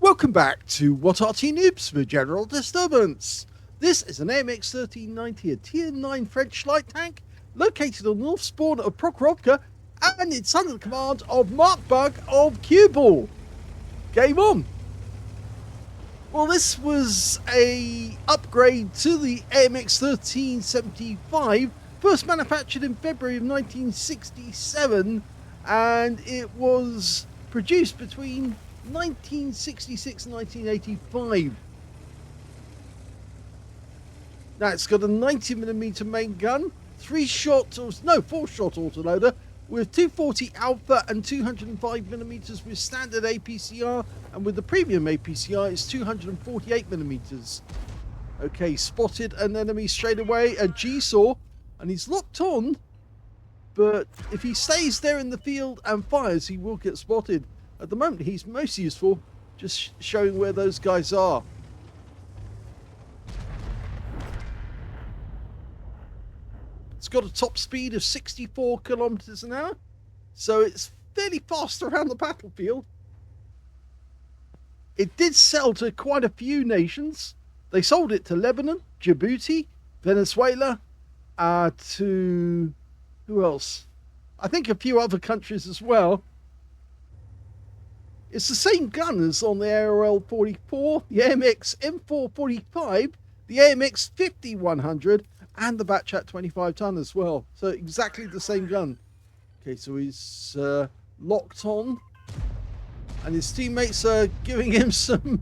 Welcome back to What Arty Noobs for General Disturbance. This is an AMX 1390, a Tier 9 French light tank located on the north spawn of Prokhorovka, and it's under the command of markbug of Cuball. Game on! Well, this was a upgrade to the AMX 1375, first manufactured in February of 1967, and it was produced between 1966 and 1985. Now it's got a 90mm main gun, 4-shot autoloader with 240 alpha and 205mm with standard APCR, and with the premium APCR it's 248mm. Okay, spotted an enemy straight away, a G-saw, and he's locked on, but if he stays there in the field and fires he will get spotted. At the moment, he's most useful just showing where those guys are. It's got a top speed of 64 kilometers an hour, so it's fairly fast around the battlefield. It did sell to quite a few nations. They sold it to Lebanon, Djibouti, Venezuela, to who else? I think a few other countries as well. It's the same gun as on the ARL-44, the AMX M445, the AMX 5100, and the Batchat 25-ton as well. So exactly the same gun. Okay, so he's locked on, and his teammates are giving him some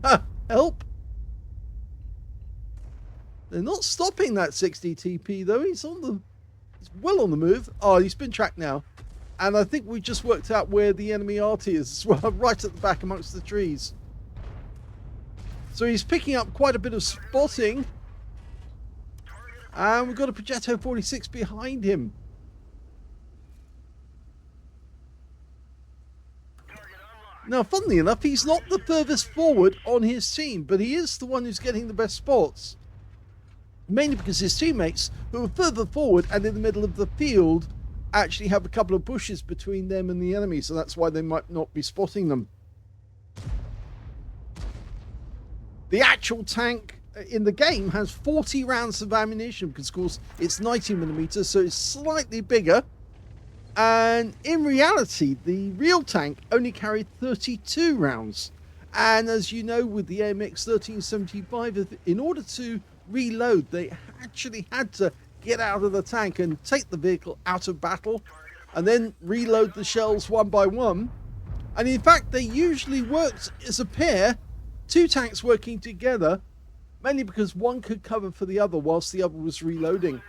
help. They're not stopping that 60 TP though. He's well on the move. Oh, he's been tracked now. And I think we just worked out where the enemy Arty is as well, right at the back amongst the trees. So he's picking up quite a bit of spotting. And we've got a Progetto 46 behind him. Now, funnily enough, he's not the furthest forward on his team, but he is the one who's getting the best spots. Mainly because his teammates, who are further forward and in the middle of the field, actually have a couple of bushes between them and the enemy, so that's why they might not be spotting them. The actual tank in the game has 40 rounds of ammunition because, of course, it's 90mm, so it's slightly bigger. And in reality, the real tank only carried 32 rounds. And as you know, with the AMX 1375, in order to reload, they actually had to get out of the tank and take the vehicle out of battle and then reload the shells one by one. And in fact, they usually worked as a pair, two tanks working together, mainly because one could cover for the other whilst the other was reloading.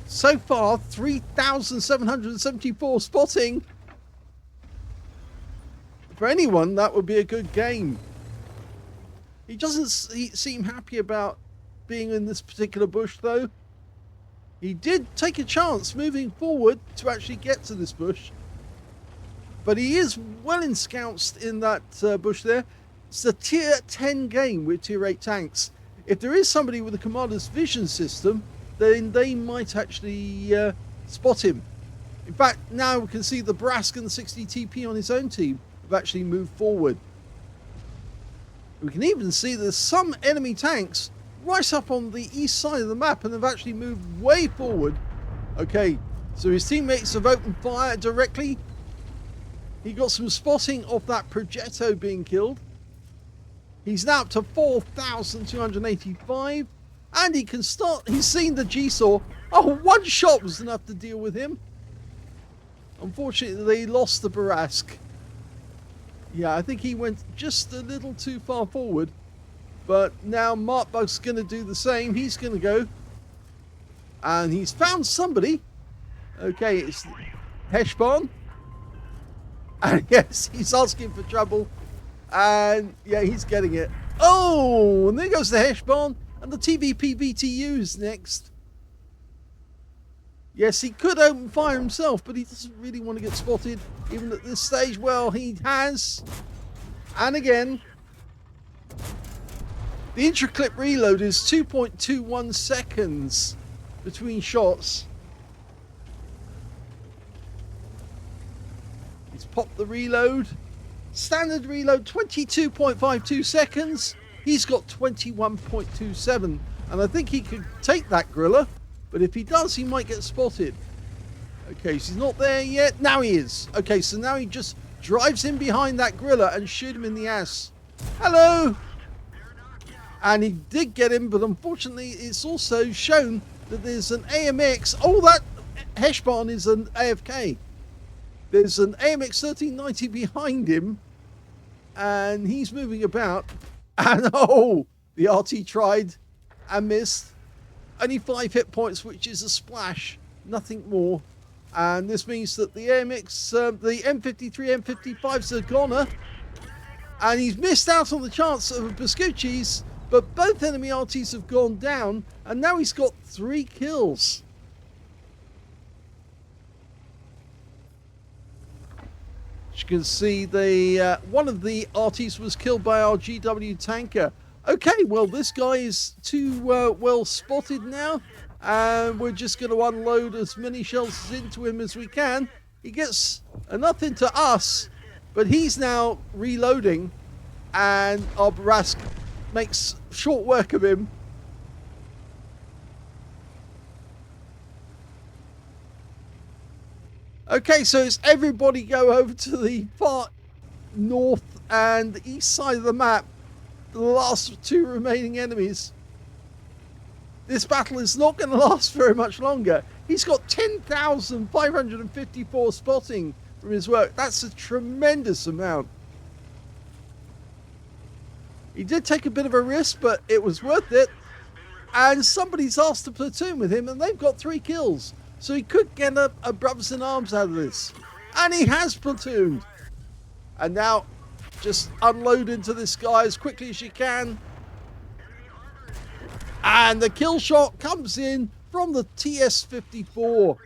So far, 3,774 spotting. For anyone, that would be a good game. He doesn't seem happy about being in this particular bush, though. He did take a chance moving forward to actually get to this bush. But he is well ensconced in that bush there. It's a tier 10 game with tier 8 tanks. If there is somebody with a commander's vision system, then they might actually spot him. In fact, now we can see the Brask and the 60 TP on his own team have actually moved forward. We can even see there's some enemy tanks right up on the east side of the map and have actually moved way forward. Okay, so his teammates have opened fire directly. He got some spotting of that Progetto being killed. He's now up to 4,285. And he can start, he's seen the G-saw. Oh, one shot was enough to deal with him. Unfortunately, they lost the Barask. Yeah, I think he went just a little too far forward. But now markbug's going to do the same. He's going to go. And he's found somebody. Okay, it's Heshbon. And yes, he's asking for trouble. And yeah, he's getting it. Oh, and there goes the Heshbon. And the TVP VTU's next. Yes, he could open fire himself, but he doesn't really want to get spotted, even at this stage. Well, he has. And again, the intra-clip reload is 2.21 seconds between shots. He's popped the reload. Standard reload, 22.52 seconds. He's got 21.27. And I think he could take that Gorilla. But if he does, he might get spotted. Okay, so he's not there yet. Now he is. Okay, so now he just drives in behind that Gorilla and shoot him in the ass. Hello! And he did get him, but unfortunately it's also shown that there's an AMX. Oh, that Heshbon is an AFK. There's an AMX 1390 behind him, and he's moving about. And oh, the Arty tried and missed. Only 5 hit points, which is a splash, nothing more. And this means that the AMX, the M53, M55's a goner. And he's missed out on the chance of a Biscucci's, but both enemy Artys have gone down, and now he's got 3 kills. As you can see, the one of the Artys was killed by our GW tanker. Okay, well, this guy is too well spotted now, and we're just going to unload as many shells into him as we can. He gets enough into us, but he's now reloading, and our Barask makes short work of him. Okay, so it's everybody go over to the far north and the east side of the map. The last 2 remaining enemies. This battle is not going to last very much longer. He's got 10,554 spotting from his work. That's a tremendous amount. He did take a bit of a risk, but it was worth it. And somebody's asked to platoon with him, and they've got 3 kills. So he could get a brothers in arms out of this. And he has platooned. And now, just unload into this guy as quickly as you can. And the kill shot comes in from the TS-54.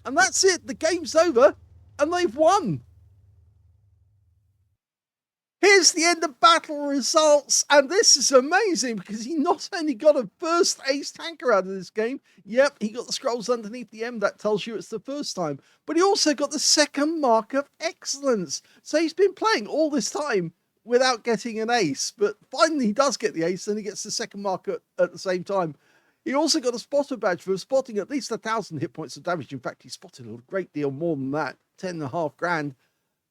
And that's it. The game's over. And they've won. Here's the end of battle results, and this is amazing because he not only got a first ace tanker out of this game, yep, he got the scrolls underneath the M, that tells you it's the first time, but he also got the second mark of excellence. So he's been playing all this time without getting an ace, but finally he does get the ace, and he gets the second mark at the same time. He also got a spotter badge for spotting at least 1,000 hit points of damage. In fact, he spotted a great deal more than that, 10.5 grand.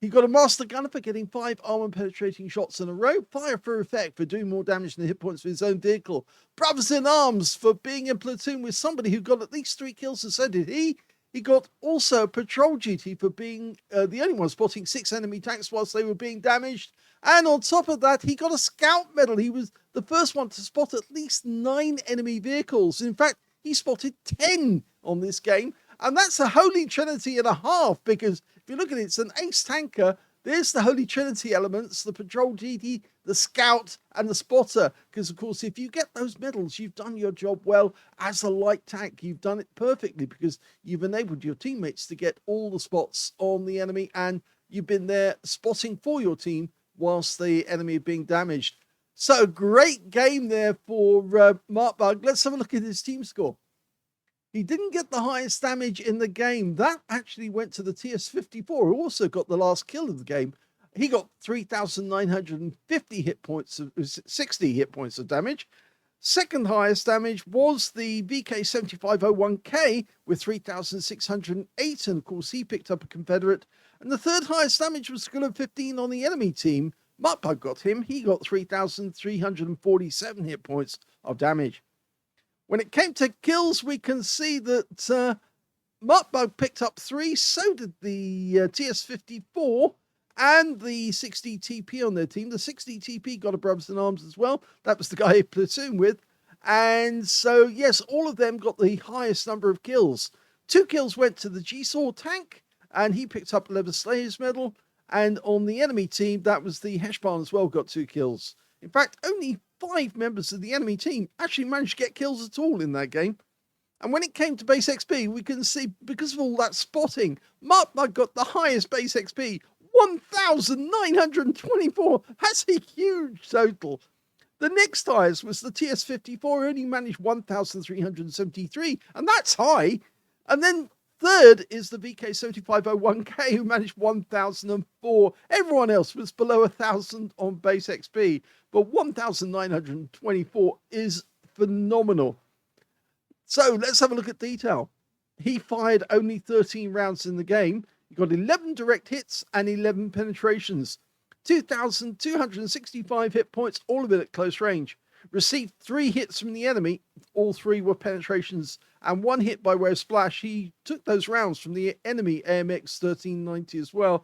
He got a Master Gunner for getting 5 armor-penetrating shots in a row. Fire for effect for doing more damage than hit points for his own vehicle. Brothers in Arms for being in platoon with somebody who got at least 3 kills, and so did he. He got also patrol duty for being the only one spotting 6 enemy tanks whilst they were being damaged. And on top of that, he got a Scout Medal. He was the first one to spot at least 9 enemy vehicles. In fact, he spotted 10 on this game. And that's a holy trinity and a half, because if you look at it, it's an ace tanker. There's the holy trinity elements, the patrol duty, the scout, and the spotter. Because, of course, if you get those medals, you've done your job well as a light tank. You've done it perfectly because you've enabled your teammates to get all the spots on the enemy, and you've been there spotting for your team whilst the enemy are being damaged. So, great game there for markbug. Let's have a look at his team score. He didn't get the highest damage in the game. That actually went to the TS-54, who also got the last kill of the game. He got 3,950 hit points, 60 hit points of damage. Second highest damage was the VK7501K with 3,608, and of course he picked up a Confederate. And the third highest damage was Gorilla 15 on the enemy team. markbug got him. He got 3,347 hit points of damage. When it came to kills, we can see that markbug picked up 3, so did the TS-54 and the 60 TP on their team. The 60 TP got a Brothers in Arms as well. That was the guy he platooned with. And so, yes, all of them got the highest number of kills. 2 kills went to the G-Saw tank, and he picked up Leather Slayer's Medal. And on the enemy team, that was the Heshbon as well, got 2 kills. In fact, only 5 members of the enemy team actually managed to get kills at all in that game. And when it came to base XP, we can see, because of all that spotting, markbug got the highest base XP, 1,924. That's a huge total. The next highest was the TS-54, only managed 1,373, and that's high. And then Third is the VK7501K, who managed 1004. Everyone else was below 1000 on base XP, but 1924 is phenomenal. So let's have a look at detail. He fired only 13 rounds in the game. He got 11 direct hits and 11 penetrations. 2,265 hit points, all of it at close range. Received 3 hits from the enemy, all 3 were penetrations, and 1 hit by way of splash. He took those rounds from the enemy AMX 1390 as well.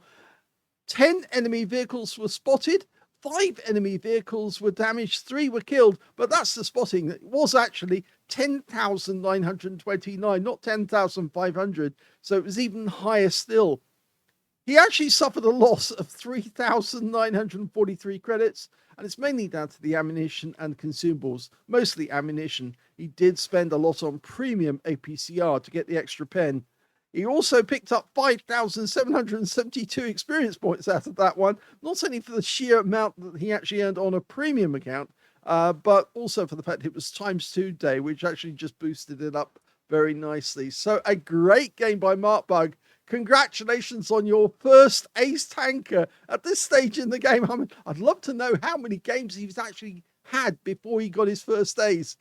10 enemy vehicles were spotted, 5 enemy vehicles were damaged, 3 were killed, but that's the spotting. It was actually 10,929, not 10,500, so it was even higher still. He actually suffered a loss of 3,943 credits, and it's mainly down to the ammunition and consumables, mostly ammunition. He did spend a lot on premium APCR to get the extra pen. He also picked up 5,772 experience points out of that one, not only for the sheer amount that he actually earned on a premium account, but also for the fact it was ×2 day, which actually just boosted it up very nicely. So a great game by markbug. Congratulations on your first ace tanker at this stage in the game. I mean, I'd love to know how many games he's actually had before he got his first ace.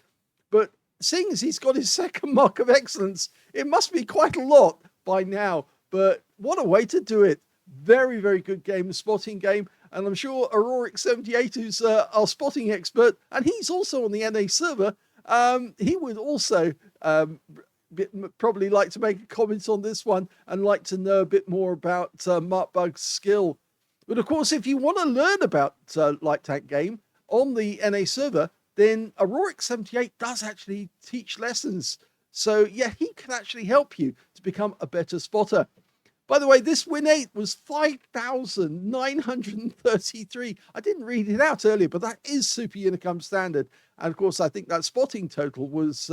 But seeing as he's got his second mark of excellence, it must be quite a lot by now. But what a way to do it. Very, very good game, spotting game. And I'm sure Auroric78, who's our spotting expert, and he's also on the NA server, he would also probably like to make a comment on this one and like to know a bit more about markbug's skill. But of course, if you want to learn about light tank game on the NA server, then Auroric78 does actually teach lessons. So yeah, he can actually help you to become a better spotter. By the way, this win 8 was 5,933. I didn't read it out earlier, but that is Super Unicum standard. And of course, I think that spotting total was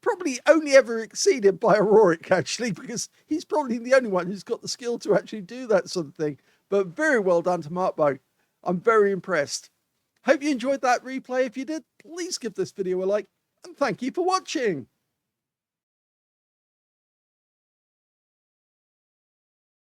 probably only ever exceeded by Auroric, actually, because he's probably the only one who's got the skill to actually do that sort of thing. But very well done to markbug. I'm very impressed. Hope you enjoyed that replay. If you did, please give this video a like, and thank you for watching.